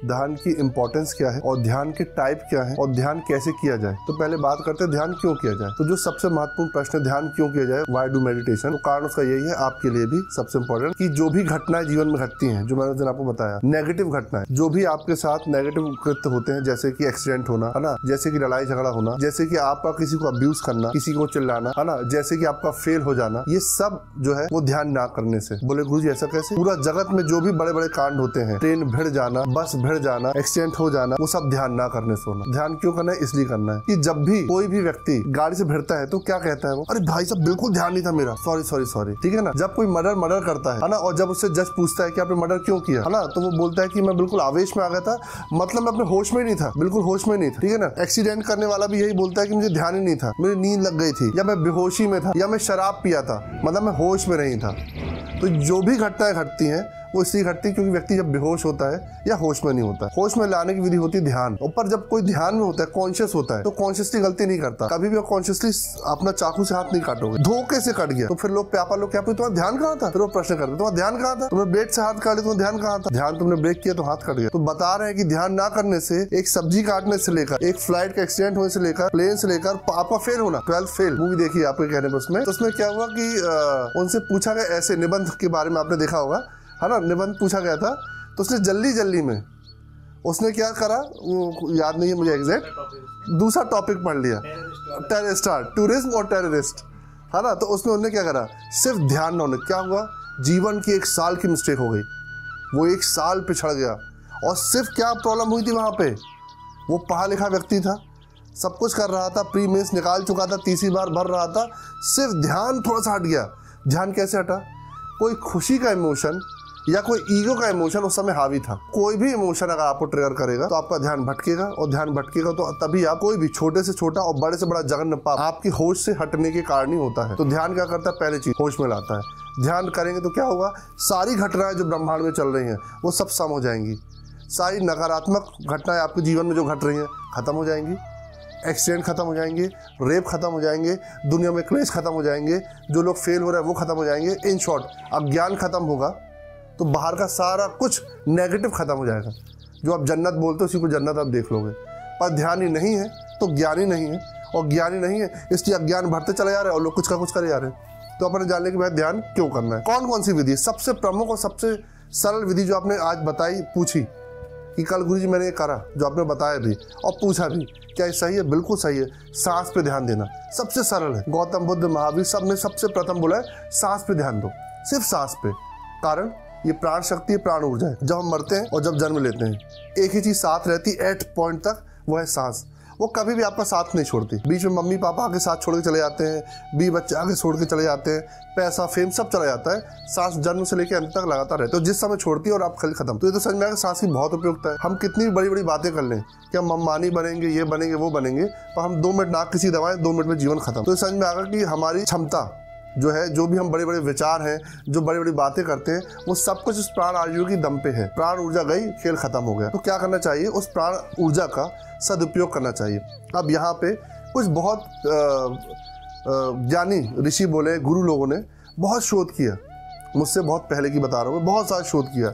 ध्यान की इंपॉर्टेंस क्या है और ध्यान के टाइप क्या है और ध्यान कैसे किया जाए। तो पहले बात करते हैं ध्यान क्यों किया जाए। तो जो सबसे महत्वपूर्ण प्रश्न है ध्यान क्यों किया जाए, व्हाई डू मेडिटेशन, तो कारण उसका यही है आपके लिए भी सबसे इंपॉर्टेंट कि जो भी घटनाएं जीवन में घटती हैं, जो मैंने उस दिन आपको बताया, नेगेटिव घटनाएं जो भी आपके साथ नेगेटिव कृत्य होते हैं, जैसे कि एक्सीडेंट होना है ना, जैसे कि लड़ाई झगड़ा होना, जैसे कि आपका किसी को अब्यूज करना, किसी को चिल्लाना है ना, जैसे कि आपका फेल हो जाना, ये सब जो है वो ध्यान ना करने से। बोले गुरुजी ऐसा कैसे? पूरा जगत में जो भी बड़े बड़े कांड होते हैं, ट्रेन भिड़ जाना, बस भिड़ जाना, एक्सीडेंट हो जाना, वो सब ध्यान ना करने से होना। ध्यान क्यों करना है? इसलिए करना है कि जब भी कोई भी व्यक्ति गाड़ी से भिड़ता है तो क्या कहता है वो, अरे भाई साहब बिल्कुल ध्यान नहीं था मेरा, सॉरी सॉरी सॉरी, ठीक है ना। जब कोई मर्डर करता है ना, और जब उससे जज पूछता है कि आपने मर्डर क्यों किया है ना, तो वो बोलता है कि मैं बिल्कुल आवेश में आ गया था, मतलब मैं अपने होश में नहीं था, बिल्कुल होश में नहीं था, ठीक है ना। एक्सीडेंट करने वाला भी यही बोलता है कि मुझे ध्यान ही नहीं था, मेरी नींद लग गई थी, या मैं बेहोशी में था, या मैं शराब पिया था, मतलब मैं होश में नहीं था। तो जो भी घटनाएं घटती हैं वो इसलिए घटती है क्योंकि व्यक्ति जब बेहोश होता है या होश में नहीं होता है। होश में लाने की विधि होती है ध्यान। ऊपर जब कोई ध्यान में होता है, कॉन्शियस होता है, तो कॉन्शियसली गलती नहीं करता। कभी भी कॉन्शियसली अपना चाकू से हाथ नहीं काटोगे, धोखे से कट गया तो फिर लोग प्यापा लोग क्या पूछते, तुम्हारा ध्यान कहाँ था? फिर वो प्रश्न करते, तुम्हारा ध्यान कहाँ था? तुमने ब्रेक से हाथ काटे, तुम्हारा ध्यान कहाँ था? ध्यान तुमने ब्रेक किया तो हाथ कट गया। तो बता रहे हैं कि ध्यान ना करने से एक सब्जी काटने से लेकर, एक फ्लाइट का एक्सीडेंट होने से लेकर, प्लेन से लेकर आपका फेल होना, 12th फेल मूवी देखी आपके कहने पर, उसमें क्या हुआ कि उनसे पूछा गया ऐसे निबंध के बारे में, आपने देखा होगा है ना, निबंध पूछा गया था, तो उसने जल्दी में उसने क्या करा वो याद नहीं है मुझे एग्जैक्ट, दूसरा टॉपिक पढ़ लिया, टेररिस्ट, टूरिज्म और टेररिस्ट, है ना। तो उसने क्या करा, सिर्फ ध्यान न, क्या हुआ, जीवन की 1 साल की मिस्टेक हो गई, वो 1 साल पिछड़ गया। और सिर्फ क्या प्रॉब्लम हुई थी वहाँ पे, वो पढ़ा लिखा व्यक्ति था, सब कुछ कर रहा था, प्री मेंस निकाल चुका था, तीसरी बार भर रहा था, सिर्फ ध्यान थोड़ा सा हट गया। ध्यान कैसे हटा? कोई खुशी का इमोशन या कोई ईगो का इमोशन उस समय हावी था। कोई भी इमोशन अगर आपको ट्रिगर करेगा तो आपका ध्यान भटकेगा, और ध्यान भटकेगा तो तभी आप कोई भी छोटे से छोटा और बड़े से बड़ा जघन्य पाप आपकी होश से हटने के कारण ही होता है। तो ध्यान क्या करता है? पहली चीज होश में लाता है। ध्यान करेंगे तो क्या होगा, सारी घटनाएं जो ब्रह्मांड में चल रही हैं वो सब सम हो जाएंगी। सारी नकारात्मक घटनाएं आपके जीवन में जो घट रही हैं खत्म हो जाएंगी। एक्सीडेंट खत्म हो जाएंगे, रेप खत्म हो जाएंगे, दुनिया में क्लेश खत्म हो जाएंगे, जो लोग फेल हो रहे हैं वो खत्म हो जाएंगे। इन शॉर्ट, अज्ञान खत्म होगा तो बाहर का सारा कुछ नेगेटिव खत्म हो जाएगा। जो आप जन्नत बोलते हो उसी को जन्नत आप देख लोगे। पर ध्यान ही नहीं है तो ज्ञान ही नहीं है, और ज्ञान ही नहीं है इसलिए अज्ञान बढ़ते चले जा रहे हैं और लोग कुछ का कुछ करे जा रहे हैं। तो अपने जानने के बाद ध्यान क्यों करना है, कौन कौन सी विधि, सबसे प्रमुख और सबसे सरल विधि जो आपने आज बताई, पूछी कि कल गुरुजी मैंने ये करा, जो आपने बताया भी और पूछा भी, क्या ये सही है? बिल्कुल सही है। सांस पे ध्यान देना सबसे सरल है। गौतम बुद्ध, महावीर सब ने सबसे प्रथम बोला है सांस पे ध्यान दो, सिर्फ सांस पे। कारण ये प्राण शक्ति है, प्राण ऊर्जा है। जब हम मरते हैं और जब जन्म लेते हैं, एक ही चीज साथ रहती है 8 पॉइंट तक, वो है सांस। वो कभी भी आपका साथ नहीं छोड़ती। बीच में मम्मी पापा आके साथ छोड़ के चले जाते हैं, 20 बच्चे आगे छोड़ के चले जाते हैं, पैसा फेम सब चला जाता है, सांस जन्म से लेकर अंत तक लगातार रहते हो। जिस समय छोड़ती है और आप खत्म। तो ये तो समझ में आएगा सांस की बहुत उपयोगिता है। हम कितनी बड़ी बड़ी बातें कर लें कि हम अम्बानी बनेंगे, ये बनेंगे, वो बनेंगे, पर हम 2 मिनट नाक किसी दबाएं, 2 मिनट में जीवन खत्म। तो ये समझ में आएगा कि हमारी क्षमता जो है, जो भी हम बड़े बड़े विचार हैं, जो बड़ी बड़ी बातें करते हैं, वो सब कुछ उस प्राण आयु की दम पे है। प्राण ऊर्जा गई, खेल खत्म हो गया। तो क्या करना चाहिए? उस प्राण ऊर्जा का सदुपयोग करना चाहिए। अब यहाँ पे कुछ बहुत ज्ञानी ऋषि बोले, गुरु लोगों ने बहुत शोध किया, मुझसे बहुत पहले की बता रहा हूँ, बहुत सारा शोध किया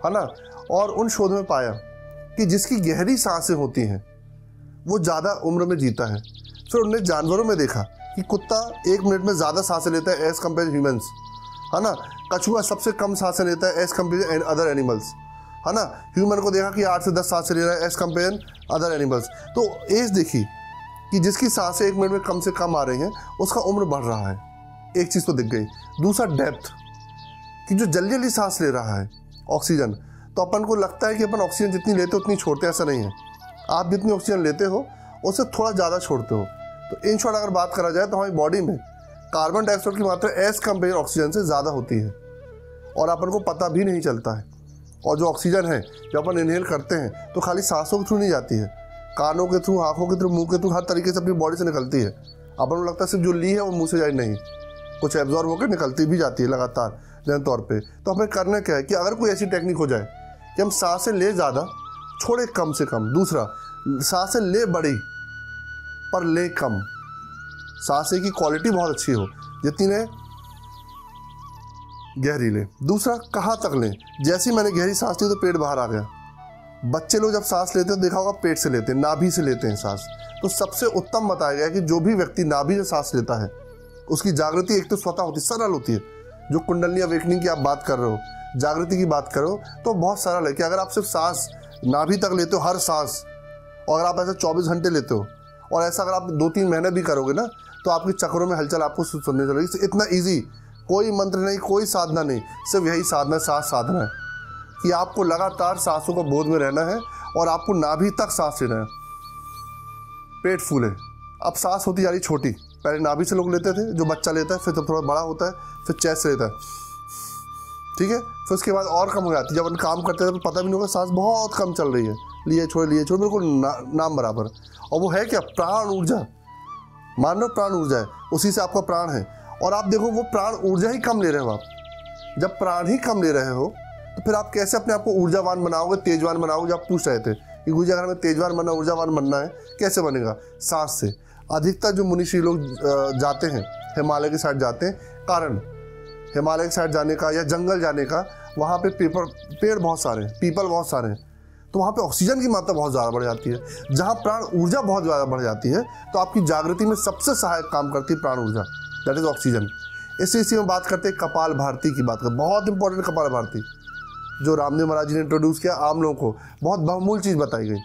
है ना। और उन शोध में पाया कि जिसकी गहरी सांसें होती हैं वो ज़्यादा उम्र में जीता है। फिर उन्होंने जानवरों में देखा कि कुत्ता 1 मिनट में ज़्यादा सांसें लेता है एज कम्पेयर ह्यूमंस, है ना। कछुआ सबसे कम सांसें लेता है एज कम्पेयर अदर एनिमल्स, है ना। ह्यूमन को देखा कि 8 से 10 सांसें ले रहा है एज कम्पेयर अदर एनिमल्स। तो एज देखी कि जिसकी सांसें 1 मिनट में कम से कम आ रही हैं उसका उम्र बढ़ रहा है। एक चीज़ तो दिख गई। दूसरा डेप्थ, कि जो जल्दी जल्दी सांस ले रहा है ऑक्सीजन, तो अपन को लगता है कि अपन ऑक्सीजन जितनी लेते हो उतनी छोड़ते, ऐसा नहीं है। आप जितनी ऑक्सीजन लेते हो उससे थोड़ा ज़्यादा छोड़ते हो। तो इन शॉर्ट अगर बात करा जाए तो हमारी बॉडी में कार्बन डाइऑक्साइड की मात्रा एज कम्पेयर ऑक्सीजन से ज़्यादा होती है और अपन को पता भी नहीं चलता है। और जो ऑक्सीजन है जो अपन इनहेल करते हैं तो खाली सांसों के थ्रू नहीं जाती है, कानों के थ्रू, आँखों के थ्रू, मुंह के थ्रू, हर तरीके से अपनी बॉडी से निकलती है। अपन को लगता है सिर्फ जो ली है वो मुँह से जाए, नहीं, कुछ एब्जॉर्ब होकर निकलती भी जाती है लगातार जन तौर पर। तो हमें करना क्या है कि अगर कोई ऐसी टेक्निक हो जाए कि हम सांसें ले ज़्यादा, छोड़े कम से कम। दूसरा, सांसें ले बड़ी पर ले कम। सांसें की क्वालिटी बहुत अच्छी हो, जितनी ले गहरी ले। दूसरा, कहाँ तक लें। जैसे ही मैंने गहरी सांस ली तो पेट बाहर आ गया, बच्चे लोग जब सांस लेते हैं देखा होगा पेट से लेते हैं, नाभि से लेते हैं सांस। तो सबसे उत्तम बताया गया है कि जो भी व्यक्ति नाभि से सांस लेता है उसकी जागृति एक तो स्वतः होती है, सरल होती है। जो कुंडलिनी अवेकनिंग की आप बात कर रहे हो, जागृति की बात करो, तो बहुत सरल है कि अगर आप सिर्फ सांस नाभि तक लेते हो हर सांस, और अगर आप ऐसा 24 घंटे लेते हो और ऐसा अगर आप 2-3 महीने भी करोगे ना, तो आपके चक्रों में हलचल आपको सुनने चलेगी। इतना ईजी, कोई मंत्र नहीं, कोई साधना नहीं, सिर्फ यही साधना, सांस साधना है कि आपको लगातार सांसों का बोध में रहना है और आपको नाभि तक सांस लेना है। पेट फूले, अब सांस होती जा रही छोटी, पहले नाभि से लोग लेते थे, जो बच्चा लेता है, फिर जब थोड़ा बड़ा होता है फिर चेस्ट से लेता है, ठीक है, फिर उसके बाद और कम हो जाती है। जब हम काम करते थे तो पता भी नहीं होगा सांस बहुत कम चल रही है, लिए छोड़ बिल्कुल नाम बराबर। और वो है क्या? प्राण ऊर्जा। मान लो प्राण ऊर्जा है, उसी से आपका प्राण है। और आप देखो वो प्राण ऊर्जा ही कम ले रहे हो आप। जब प्राण ही कम ले रहे हो तो फिर आप कैसे अपने आप को ऊर्जावान बनाओगे, तेजवान बनाओगे? जो आप पूछ रहे थे कि गुरुजी अगर हमें तेजवान बनना, ऊर्जावान बनना है, कैसे बनेगा? सांस से। अधिकतर जो मुनिषी लोग जाते हैं हिमालय के साइड जाते हैं, कारण हिमालय के साइड जाने का या जंगल जाने का, वहाँ पे पेड़ बहुत सारे हैं, पीपल बहुत सारे हैं, तो वहाँ पे ऑक्सीजन की मात्रा बहुत ज़्यादा बढ़ जाती है। जहाँ प्राण ऊर्जा बहुत ज़्यादा बढ़ जाती है तो आपकी जागृति में सबसे सहायक काम करती है प्राण ऊर्जा, दैट इज ऑक्सीजन। इसी में बात करते हैं कपाल भारती की बात करते, बहुत इंपॉर्टेंट कपाल भारती, जो रामदेव महाराज जी ने इंट्रोड्यूस किया आम लोगों को, बहुत बहुमूल्य चीज़ बताई गई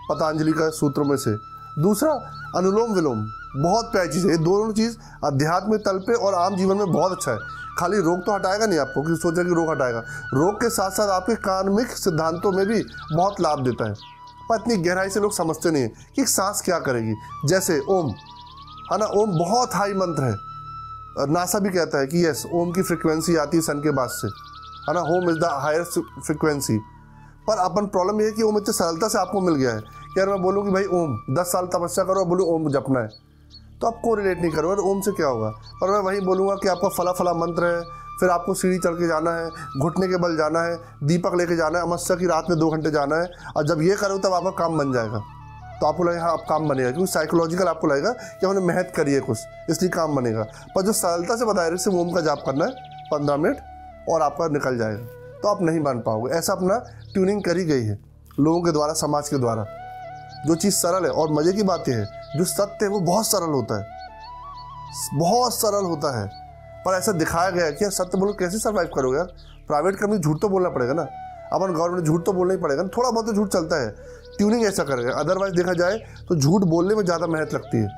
पतंजलि का सूत्रों में से। दूसरा अनुलोम विलोम, बहुत प्यारी चीज़ है। ये दोनों चीज़ आध्यात्मिक तल पे और आम जीवन में बहुत अच्छा है। खाली रोग तो हटाएगा नहीं आपको कि सोचे कि रोग हटाएगा, रोग के साथ साथ आपके कार्मिक सिद्धांतों में भी बहुत लाभ देता है। पर इतनी गहराई से लोग समझते नहीं है कि सांस क्या करेगी। जैसे ओम है ना, ओम बहुत हाई मंत्र है। नासा भी कहता है कि यस, ओम की फ्रिक्वेंसी आती है सन के बाद से, है ना, ओम इज द हाईएस्ट फ्रिक्वेंसी। पर अपन प्रॉब्लम ये है कि ओम इतनी सरलता से आपको मिल गया है कि अगर मैं बोलूँ कि भाई ओम 10 साल तपस्या करो और बोलूँ ओम जपना है, तो आप को रिलेट नहीं करोगे ओम से क्या होगा। पर मैं वही बोलूँगा कि आपका फला फला मंत्र है, फिर आपको सीढ़ी चढ़ के जाना है, घुटने के बल जाना है, दीपक लेके जाना है, अमावस्या की रात में 2 घंटे जाना है, और जब ये करो तब आपका काम बन जाएगा। तो आपको लगेगा हाँ अब काम बनेगा, क्योंकि साइकोलॉजिकल आपको लगेगा कि हमने मेहनत करी है कुछ, इसलिए काम बनेगा। पर जो सरलता से बताया सिर्फ ओम का जाप करना है 15 मिनट और आपका निकल जाएगा, तो आप नहीं मान पाओगे। ऐसा अपना ट्यूनिंग करी गई है लोगों के द्वारा, समाज के द्वारा। जो चीज़ सरल है, और मज़े की बात यह है जो सत्य है वो बहुत सरल होता है, बहुत सरल होता है। पर ऐसा दिखाया गया कि यार सत्य बोलो कैसे सर्वाइव करोगे यार। प्राइवेट कंपनी झूठ तो बोलना पड़ेगा ना, अपन गवर्नमेंट झूठ तो बोलना ही पड़ेगा ना, थोड़ा बहुत तो झूठ चलता है। ट्यूनिंग ऐसा करेगा, अदरवाइज देखा जाए तो झूठ बोलने में ज़्यादा मेहनत लगती है।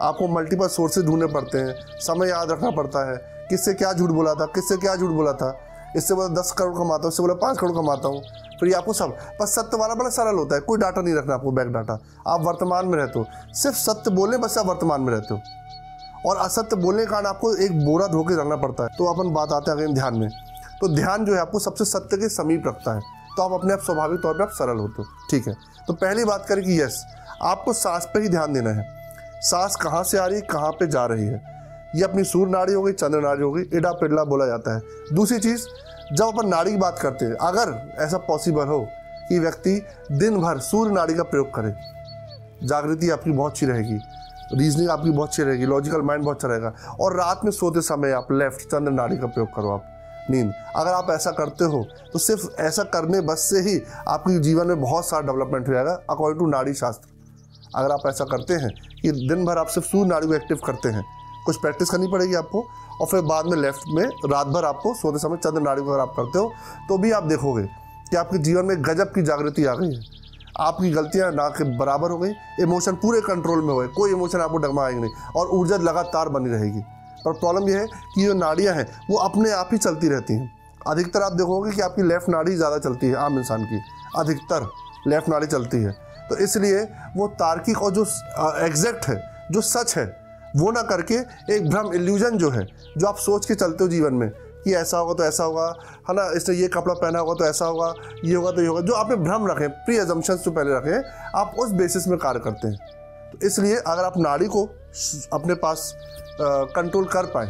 आपको मल्टीपल सोर्सेज ढूंढने पड़ते हैं, समय याद रखना पड़ता है, किससे क्या झूठ बोला था, किससे क्या झूठ बोला था, इससे बोला 10 करोड़ कमाता हूँ, इससे बोला 5 करोड़ कमाता हूँ, फिर ये आपको सब। पर सत्य वाला बड़ा सरल होता है, कोई डाटा नहीं रखना आपको, बैक डाटा। आप वर्तमान में रहते हो, सिर्फ सत्य बोलने बस आप वर्तमान में रहते हो, और असत्य बोलने के कारण आपको एक बोरा धोके रखना पड़ता है। तो अपन बात आते हैं ध्यान में। तो ध्यान जो है आपको सबसे सत्य के समीप रखता है, तो आप अपने आप स्वाभाविक तौर पे आप सरल होते हो, ठीक है। तो पहली बात करें कि यस, आपको सांस पे ही ध्यान देना है। सांस कहाँ से आ रही है, कहाँ पे जा रही है, ये अपनी सूर्य नाड़ी हो गई, चंद्र नाड़ी हो गई, इडा पिडला बोला जाता है। दूसरी चीज़, जब अपन नाड़ी की बात करते हैं, अगर ऐसा पॉसिबल हो कि व्यक्ति दिन भर सूर्य नाड़ी का प्रयोग करे, जागृति आपकी बहुत अच्छी रहेगी, रीजनिंग आपकी बहुत अच्छी रहेगी, लॉजिकल माइंड बहुत अच्छा रहेगा। और रात में सोते समय आप लेफ्ट चंद्र नाड़ी का प्रयोग करो, आप नींद, अगर आप ऐसा करते हो तो सिर्फ ऐसा करने बस से ही आपके जीवन में बहुत सारा डेवलपमेंट हो जाएगा अकॉर्डिंग टू नाड़ी शास्त्र। अगर आप ऐसा करते हैं कि दिन भर आप सिर्फ सूर्य नाड़ी को एक्टिव करते हैं, कुछ प्रैक्टिस करनी पड़ेगी आपको, और फिर बाद में लेफ्ट में रात भर आपको सोते समय चंद्र नाड़ी को अगर आप करते हो, तो भी आप देखोगे कि आपके जीवन में गजब की जागृति आ गई है। आपकी गलतियां ना के बराबर हो गई, इमोशन पूरे कंट्रोल में हो गए, कोई इमोशन आपको डगमगाएंगे नहीं, और ऊर्जा लगातार बनी रहेगी। पर प्रॉब्लम यह है कि जो नाड़ियां हैं वो अपने आप ही चलती रहती हैं। अधिकतर आप देखोगे कि आपकी लेफ्ट नाड़ी ज़्यादा चलती है, आम इंसान की अधिकतर लेफ्ट नाड़ी चलती है। तो इसलिए वो तार्किक और जो एग्जैक्ट है, जो सच है, वो ना करके एक भ्रम, इल्यूजन जो है, जो आप सोच के चलते हो जीवन में कि ऐसा होगा तो ऐसा होगा, है ना, इसने ये कपड़ा पहना होगा तो ऐसा होगा, ये होगा तो ये होगा, जो आपने भ्रम रखे, प्री अजम्पशंस जो पहले रखे, आप उस बेसिस में कार्य करते हैं। तो इसलिए अगर आप नाड़ी को अपने पास कंट्रोल कर पाए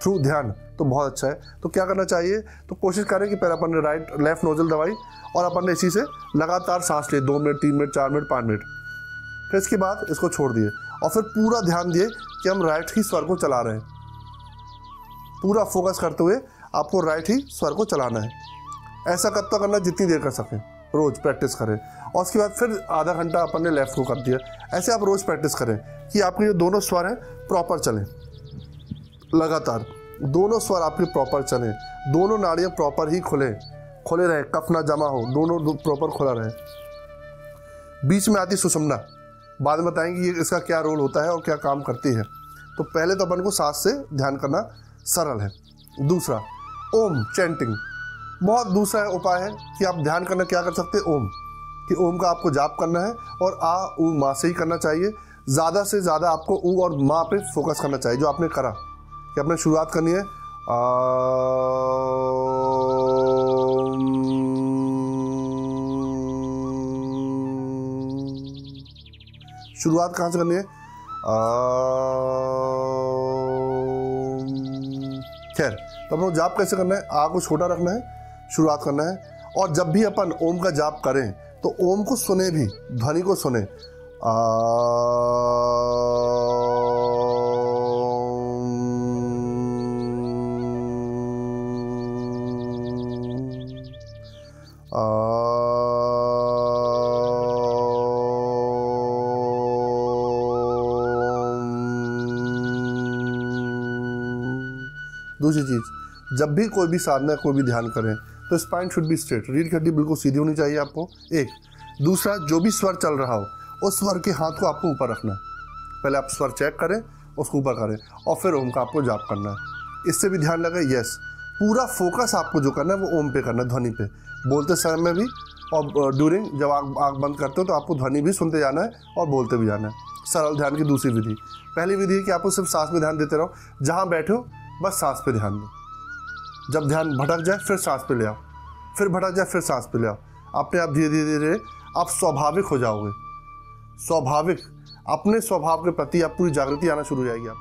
थ्रू ध्यान तो बहुत अच्छा है। तो क्या करना चाहिए, तो कोशिश करें कि पहले अपन ने लेफ्ट नोजल दबाई और अपन ने इसी से लगातार सांस लिए 2 मिनट, 3 मिनट, 4 मिनट, 5 मिनट, फिर इसके बाद इसको छोड़ दिए और फिर पूरा ध्यान दिए कि हम राइट ही स्वर को चला रहे हैं। पूरा फोकस करते हुए आपको राइट ही स्वर को चलाना है। ऐसा करता करना जितनी देर कर सकें, रोज प्रैक्टिस करें। और उसके बाद फिर आधा घंटा अपन ने लेफ्ट को कर दिया। ऐसे आप रोज प्रैक्टिस करें कि आपके जो दोनों स्वर हैं प्रॉपर चलें, लगातार दोनों स्वर आपके प्रॉपर चलें, दोनों नाड़ियाँ प्रॉपर ही खुले रहे, कफ ना जमा हो, दोनों प्रॉपर खुला रहे। बीच में आती सुषुम्ना, बाद में बताएंगे ये इसका क्या रोल होता है और क्या काम करती है। तो पहले तो अपन को सांस से ध्यान करना सरल है। दूसरा ओम चैंटिंग, बहुत दूसरा उपाय है कि आप ध्यान करना क्या कर सकते हैं, ओम, कि ओम का आपको जाप करना है और आ ऊ माँ से ही करना चाहिए। ज़्यादा से ज़्यादा आपको ऊ और माँ पे फोकस करना चाहिए। जो आपने करा कि आपने शुरुआत करनी है शुरुआत कहाँ से करनी है, खैर तो अपन को जाप कैसे करना है, आ को छोटा रखना है, शुरुआत करना है। और जब भी अपन ओम का जाप करें तो ओम को सुने भी, ध्वनि को सुने, दूसरी चीज़, जब भी कोई भी साधना कोई भी ध्यान करें तो स्पाइन शुड बी स्ट्रेट, रीढ़ की हड्डी बिल्कुल सीधी होनी चाहिए आपको, एक। दूसरा, जो भी स्वर चल रहा हो उस स्वर के हाथ को आपको ऊपर रखना है। पहले आप स्वर चेक करें, उसको ऊपर करें और फिर ओम का आपको जाप करना है। इससे भी ध्यान लगे, यस, पूरा फोकस आपको जो करना है वो ओम पे करना है, ध्वनि पे, बोलते समय में भी और ड्यूरिंग जब आँख बंद करते हो तो आपको ध्वनि भी सुनते जाना है और बोलते भी जाना है। सरल ध्यान की दूसरी विधि, पहली विधि है कि आपको सिर्फ सांस में ध्यान देते रहो, जहाँ बैठे हो बस सांस पे ध्यान दो। जब ध्यान भटक जाए फिर सांस पे ले आओ, फिर भटक जाए फिर सांस पे ले आओ। अपने आप धीरे धीरे आप स्वाभाविक हो जाओगे, स्वाभाविक, अपने स्वभाव के प्रति आप पूरी जागृति आना शुरू हो जाएगी आप।